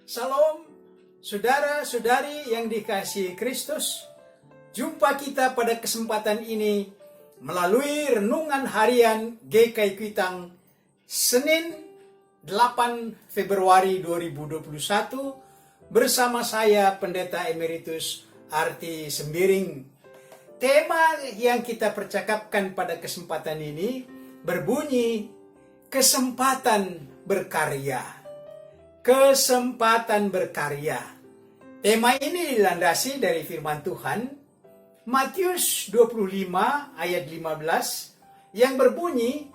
Salam, saudara-saudari yang dikasihi Kristus. Jumpa kita pada kesempatan ini melalui renungan harian GKI Kuitang Senin 8 Februari 2021 bersama saya Pendeta Emeritus Arti Sembiring. Tema yang kita percakapkan pada kesempatan ini berbunyi kesempatan berkarya. Kesempatan berkarya. Tema ini dilandasi dari firman Tuhan Matius 25 ayat 15 yang berbunyi,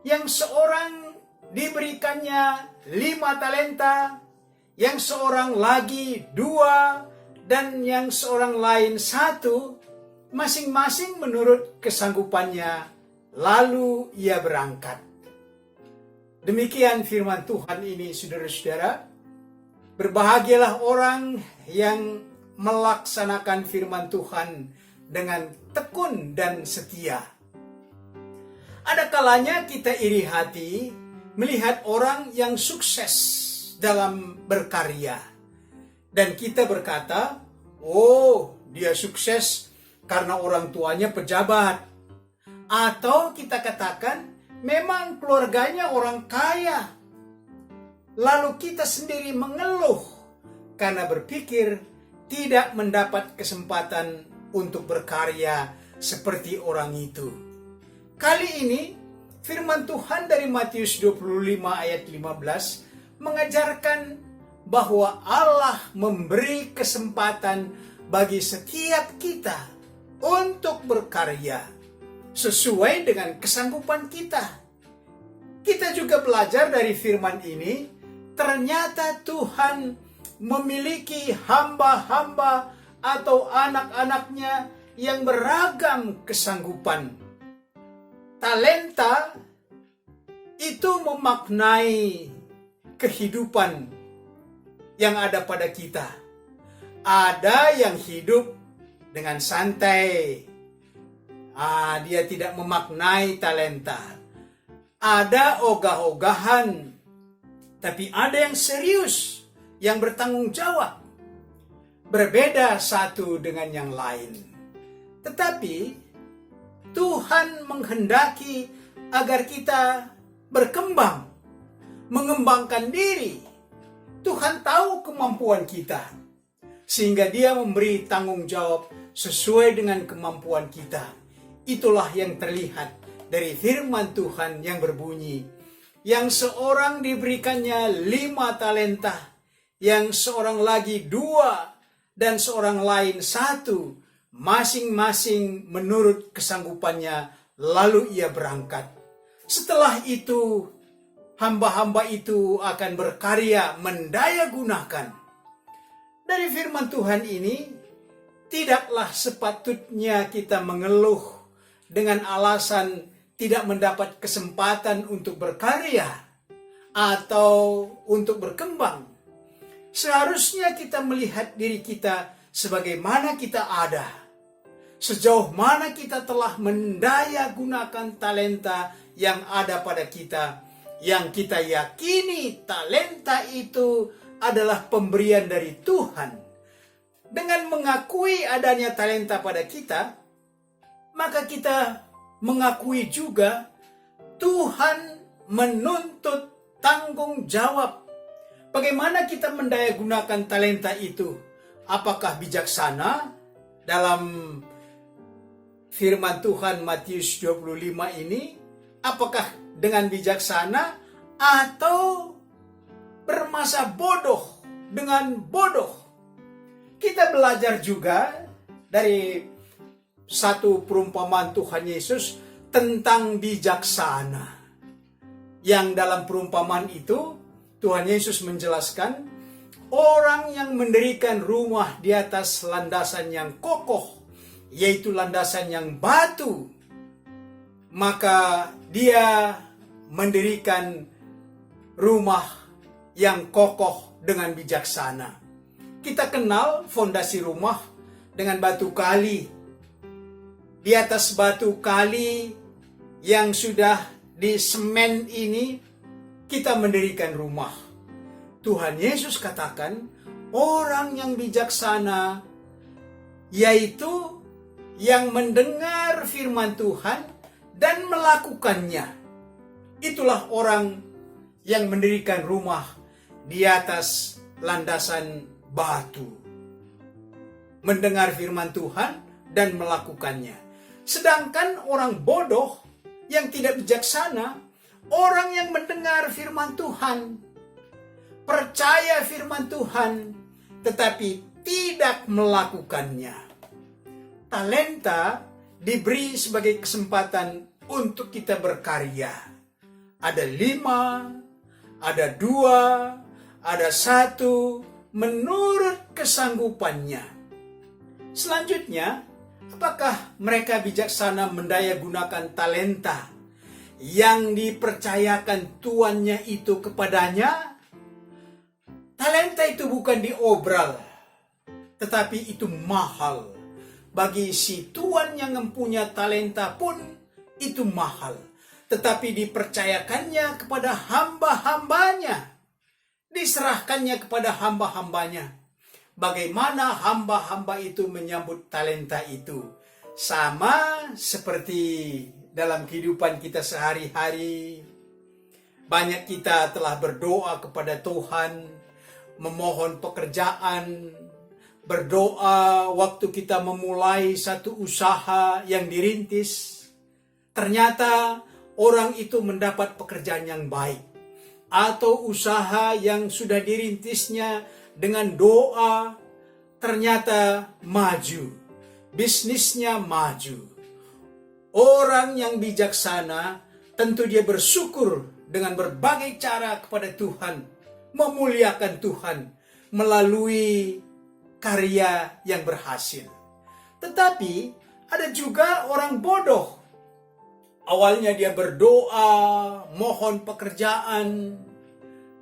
yang seorang diberikannya 5 talenta, yang seorang lagi 2, dan yang seorang lain 1, masing-masing menurut kesanggupannya, lalu ia berangkat. Demikian firman Tuhan ini, saudara-saudara. Berbahagialah orang yang melaksanakan firman Tuhan dengan tekun dan setia. Ada kalanya kita iri hati melihat orang yang sukses dalam berkarya. Dan kita berkata, oh, dia sukses karena orang tuanya pejabat. Atau kita katakan, memang keluarganya orang kaya. Lalu kita sendiri mengeluh karena berpikir tidak mendapat kesempatan untuk berkarya seperti orang itu. Kali ini firman Tuhan dari Matius 25 ayat 15 mengajarkan bahwa Allah memberi kesempatan bagi setiap kita untuk berkarya sesuai dengan kesanggupan kita. Kita juga belajar dari firman ini, ternyata Tuhan memiliki hamba-hamba atau anak-anaknya yang beragam kesanggupan. Talenta itu memaknai kehidupan yang ada pada kita. Ada yang hidup dengan santai. Dia tidak memaknai talenta. Ada ogah-ogahan, tapi ada yang serius, yang bertanggung jawab. Berbeda satu dengan yang lain. Tetapi Tuhan menghendaki agar kita berkembang, mengembangkan diri. Tuhan tahu kemampuan kita, sehingga Dia memberi tanggung jawab sesuai dengan kemampuan kita. Itulah yang terlihat dari firman Tuhan yang berbunyi, yang seorang diberikannya 5 talenta, yang seorang lagi 2, dan seorang lain 1, masing-masing menurut kesanggupannya, lalu ia berangkat. Setelah itu, hamba-hamba itu akan berkarya mendayagunakan. Dari firman Tuhan ini, tidaklah sepatutnya kita mengeluh dengan alasan tidak mendapat kesempatan untuk berkarya atau untuk berkembang. Seharusnya kita melihat diri kita sebagaimana kita ada. Sejauh mana kita telah mendayagunakan talenta yang ada pada kita, yang kita yakini talenta itu adalah pemberian dari Tuhan. Dengan mengakui adanya talenta pada kita, maka kita mengakui juga Tuhan menuntut tanggung jawab. Bagaimana kita mendayagunakan talenta itu? Apakah bijaksana dalam firman Tuhan Matius 25 ini? Apakah dengan bijaksana atau bermasa bodoh dengan bodoh? Kita belajar juga dari satu perumpamaan Tuhan Yesus tentang bijaksana. Yang dalam perumpamaan itu, Tuhan Yesus menjelaskan, orang yang mendirikan rumah di atas landasan yang kokoh, yaitu landasan yang batu, maka dia mendirikan rumah yang kokoh dengan bijaksana. Kita kenal fondasi rumah dengan batu kali. Di atas batu kali yang sudah disemen ini, kita mendirikan rumah. Tuhan Yesus katakan, orang yang bijaksana yaitu yang mendengar firman Tuhan dan melakukannya. Itulah orang yang mendirikan rumah di atas landasan batu. Mendengar firman Tuhan dan melakukannya. Sedangkan orang bodoh yang tidak bijaksana, orang yang mendengar firman Tuhan, percaya firman Tuhan, tetapi tidak melakukannya. Talenta diberi sebagai kesempatan untuk kita berkarya. Ada 5, ada 2, ada 1, menurut kesanggupannya. Selanjutnya, apakah mereka bijaksana mendaya gunakan talenta yang dipercayakan tuannya itu kepadanya? Talenta itu bukan diobral, tetapi itu mahal. Bagi si tuan yang mempunyai talenta pun itu mahal. Tetapi dipercayakannya kepada hamba-hambanya. Diserahkannya kepada hamba-hambanya. Bagaimana hamba-hamba itu menyambut talenta itu? Sama seperti dalam kehidupan kita sehari-hari. Banyak kita telah berdoa kepada Tuhan, memohon pekerjaan, berdoa waktu kita memulai satu usaha yang dirintis. Ternyata orang itu mendapat pekerjaan yang baik. Atau usaha yang sudah dirintisnya dengan doa, ternyata maju. Bisnisnya maju. Orang yang bijaksana, tentu dia bersyukur dengan berbagai cara kepada Tuhan. Memuliakan Tuhan melalui karya yang berhasil. Tetapi ada juga orang bodoh. Awalnya dia berdoa, mohon pekerjaan,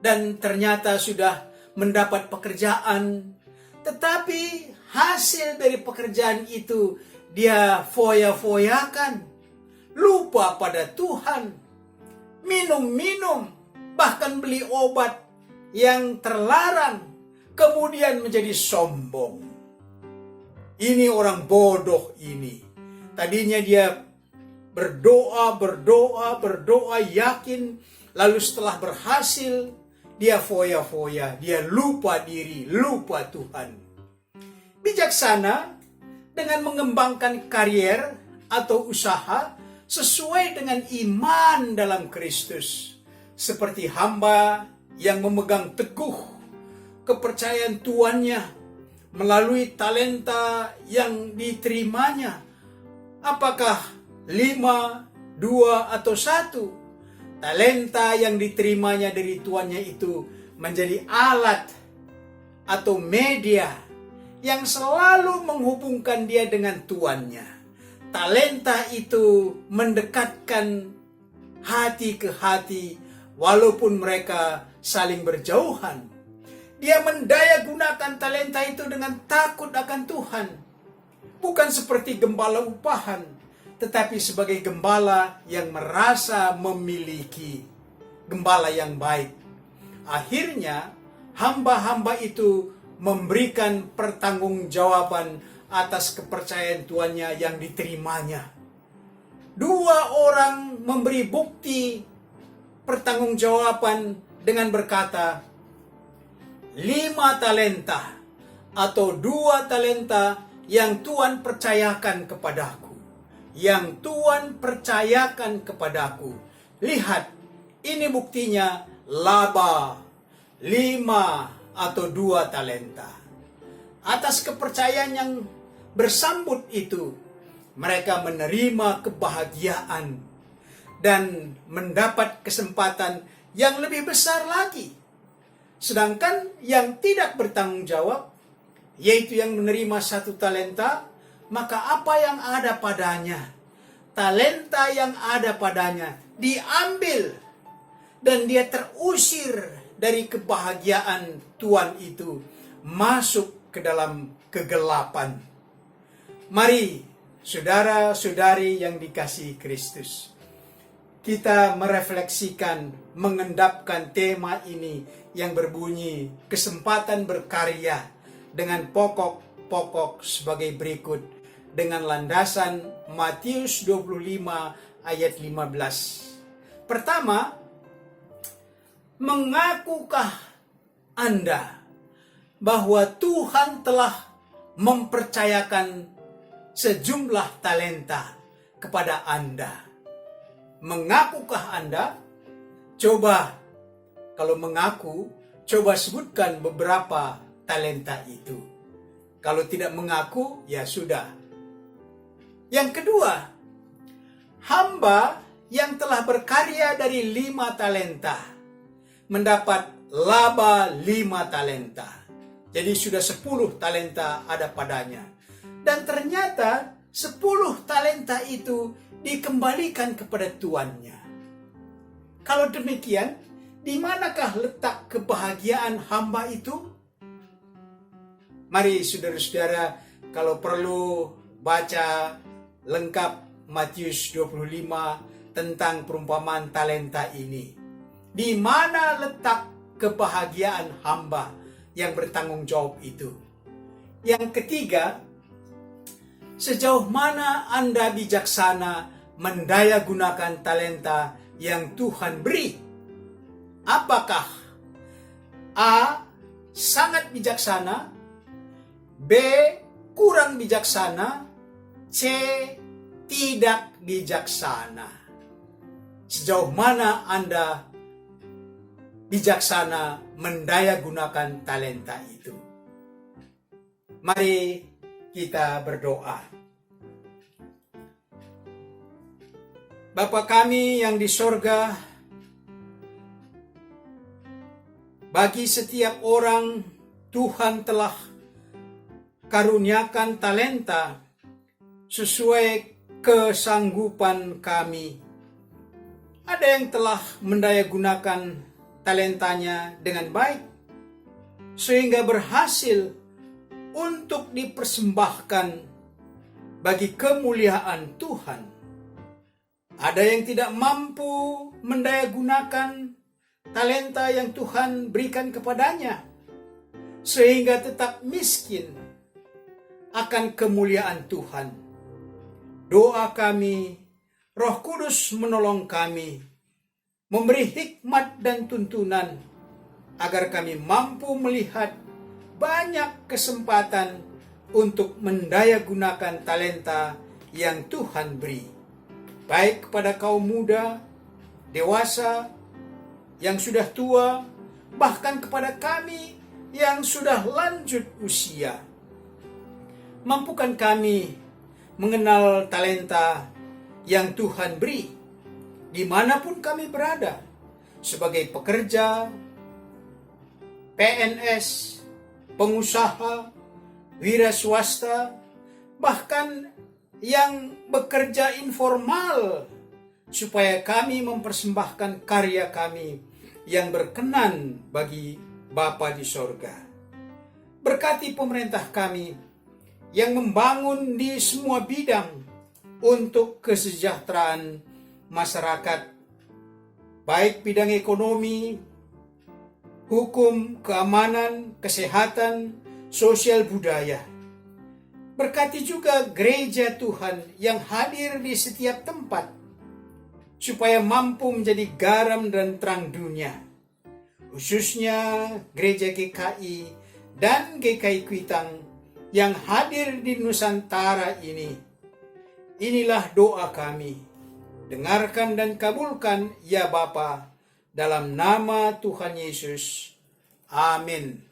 dan ternyata sudah mendapat pekerjaan. Tetapi hasil dari pekerjaan itu dia foya-foyakan. Lupa pada Tuhan. Minum-minum, bahkan beli obat yang terlarang. Kemudian menjadi sombong. Ini orang bodoh ini. Tadinya dia berdoa, yakin. Lalu setelah berhasil, dia foya-foya. Dia lupa diri, lupa Tuhan. Bijaksana dengan mengembangkan karier atau usaha sesuai dengan iman dalam Kristus. Seperti hamba yang memegang teguh kepercayaan tuannya melalui talenta yang diterimanya. Apakah 5, 2, atau 1? Talenta yang diterimanya dari tuannya itu menjadi alat atau media yang selalu menghubungkan dia dengan tuannya. Talenta itu mendekatkan hati ke hati walaupun mereka saling berjauhan. Dia mendaya gunakan talenta itu dengan takut akan Tuhan. Bukan seperti gembala upahan, tetapi sebagai gembala yang merasa memiliki, gembala yang baik. Akhirnya, hamba-hamba itu memberikan pertanggungjawaban atas kepercayaan tuannya yang diterimanya. 2 orang memberi bukti pertanggungjawaban dengan berkata, 5 talenta atau 2 talenta yang Tuhan percayakan kepadaku. Yang Tuhan percayakan kepadaku. Lihat, ini buktinya laba 5 atau 2 talenta. Atas kepercayaan yang bersambut itu, mereka menerima kebahagiaan dan mendapat kesempatan yang lebih besar lagi. Sedangkan yang tidak bertanggung jawab, yaitu yang menerima 1 talenta, maka apa yang ada padanya, talenta yang ada padanya, diambil dan dia terusir dari kebahagiaan Tuhan itu, masuk ke dalam kegelapan. Mari, saudara-saudari yang dikasihi Kristus, kita merefleksikan, mengendapkan tema ini yang berbunyi kesempatan berkarya dengan pokok-pokok sebagai berikut dengan landasan Matius 25 ayat 15. Pertama, mengakukah Anda bahwa Tuhan telah mempercayakan sejumlah talenta kepada Anda? Mengakukah Anda? Coba, kalau mengaku, coba sebutkan beberapa talenta itu. Kalau tidak mengaku, ya sudah. Yang kedua, hamba yang telah berkarya dari 5 talenta mendapat laba 5 talenta. Jadi sudah 10 talenta ada padanya. Dan ternyata 10 talenta itu dikembalikan kepada tuannya. Kalau demikian, di manakah letak kebahagiaan hamba itu? Mari saudara-saudara, kalau perlu baca lengkap Matius 25 tentang perumpamaan talenta ini. Di mana letak kebahagiaan hamba yang bertanggung jawab itu? Yang ketiga, sejauh mana Anda bijaksana mendayagunakan talenta yang Tuhan beri? Apakah A. sangat bijaksana, B. kurang bijaksana, C. tidak bijaksana? Sejauh mana Anda bijaksana mendayagunakan talenta itu? Mari kita berdoa. Bapa kami yang di sorga, bagi setiap orang Tuhan telah karuniakan talenta sesuai kesanggupan kami. Ada yang telah mendayagunakan talentanya dengan baik, sehingga berhasil untuk dipersembahkan bagi kemuliaan Tuhan. Ada yang tidak mampu mendayagunakan talenta yang Tuhan berikan kepadanya, sehingga tetap miskin akan kemuliaan Tuhan. Doa kami, Roh Kudus menolong kami, memberi hikmat dan tuntunan, agar kami mampu melihat banyak kesempatan untuk mendayagunakan talenta yang Tuhan beri, baik kepada kaum muda, dewasa, yang sudah tua, bahkan kepada kami yang sudah lanjut usia. Mampukan kami mengenal talenta yang Tuhan beri, dimanapun kami berada, sebagai pekerja, PNS, pengusaha, wira swasta, bahkan yang bekerja informal, supaya kami mempersembahkan karya kami yang berkenan bagi Bapa di sorga. Berkati pemerintah kami yang membangun di semua bidang untuk kesejahteraan masyarakat, baik bidang ekonomi, hukum, keamanan, kesehatan, sosial budaya. Berkati juga gereja Tuhan yang hadir di setiap tempat, supaya mampu menjadi garam dan terang dunia, khususnya gereja GKI dan GKI Kuitang yang hadir di Nusantara ini. Inilah doa kami. Dengarkan dan kabulkan ya Bapa, dalam nama Tuhan Yesus. Amin.